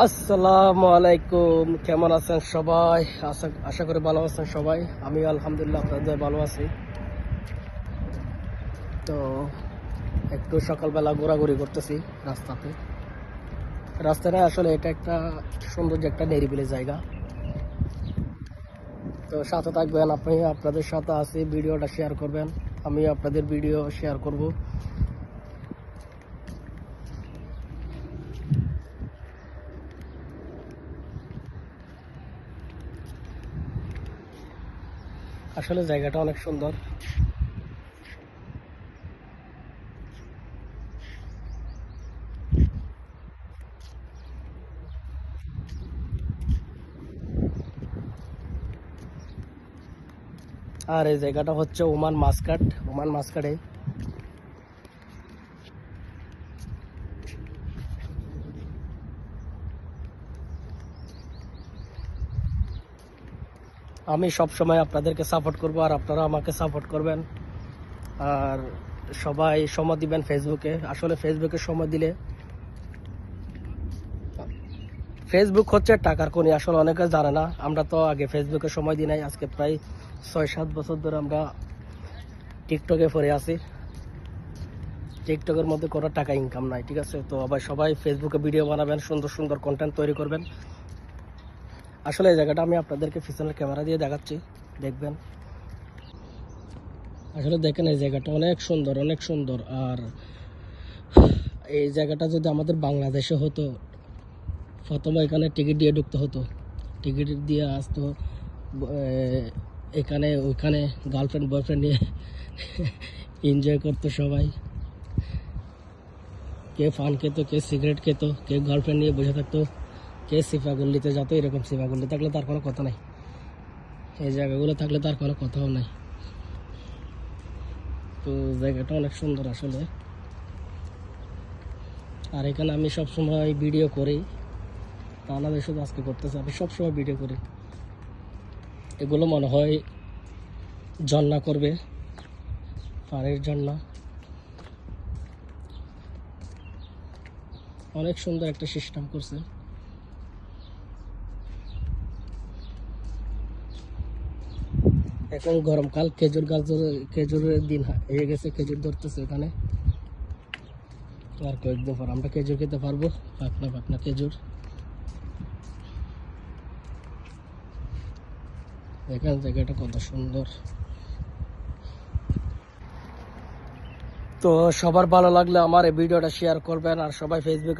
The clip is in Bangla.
আসসালামু আলাইকুম, কেমন আছেন সবাই? আশা করি ভালো আছেন সবাই। আমি আলহামদুলিল্লাহ আপনাদের ভালো আছি। তো একটু সকালবেলা ঘোরাঘুরি করতেছি রাস্তাটা আসলে এটা একটা সৌন্দর্য, একটা নিরিবিলি জায়গা। তো সাথে থাকবেন, আপনি আপনাদের সাথে আছি, ভিডিওটা শেয়ার করবেন, আমি আপনাদের ভিডিও শেয়ার করব। আসলে জায়গাটা অনেক সুন্দর। আর এই জায়গাটা হচ্ছে ওমান মাস্কাটে। আমি সব সময় আপনাদেরকে সাপোর্ট করব আর আপনারা আমাকে সাপোর্ট করবেন। আর সবাই সময় দিবেন ফেসবুকে। আসলে ফেসবুকে সময় দিলে, ফেসবুক হচ্ছে টাকার খনি। আসলে অনেকে জানে না, আমরা তো আগে ফেসবুকে সময় দিই নাই। আজকে প্রায় 6-7 বছর ধরে আমরা টিকটকে পড়ে আছি। টিকটকের মধ্যে কোনো টাকা ইনকাম নাই, ঠিক আছে? তো আবার সবাই ফেসবুকে ভিডিও বানাবেন, সুন্দর সুন্দর কন্টেন্ট তৈরি করবেন। আসলে এই জায়গাটা আমি আপনাদেরকে পিছনের ক্যামেরা দিয়ে দেখাচ্ছি, দেখবেন। আসলে দেখেন, এই জায়গাটা অনেক সুন্দর, অনেক সুন্দর। আর এই জায়গাটা যদি আমাদের বাংলাদেশে হতো, প্রথমে এখানে টিকিট দিয়ে ঢুকতে হতো, টিকিট দিয়ে আসতো। এখানে ওইখানে গার্লফ্রেন্ড বয়ফ্রেন্ড নিয়ে এনজয় করতো সবাই। কে ফান খেত, কে সিগারেট খেত, কে গার্লফ্রেন্ড নিয়ে বসে থাকতো, কে সিফাগুল্লিতে যেত। এরকম সিফাগুল্লি থাকলে তার কোনো কথা নাই, এই জায়গাগুলো থাকলে তার কোনো কথাও নাই। তো জায়গাটা অনেক সুন্দর আসলে। আর এখানে আমি সবসময় ভিডিও করি, তা না শুধু আজকে করতেছি, আমি সবসময় ভিডিও করি। এগুলো মনে হয় ঝর্ণা করবে, পানির ঝর্ণা। অনেক সুন্দর একটা সিস্টেম করছে। এখন গরমকাল, খেজুরের দিন হয়ে গেছে, খেজুর ধরতেছে এখানে। আর কয়েকদিন পর আমরা খেজুর খেতে পারবো, পাকনা পাকনা খেজুর। দেখেন জায়গাটা কত সুন্দর। তো সবার ভালো লাগলে আমার এই ভিডিওটা শেয়ার করবেন, আর সবাই ফেসবুকে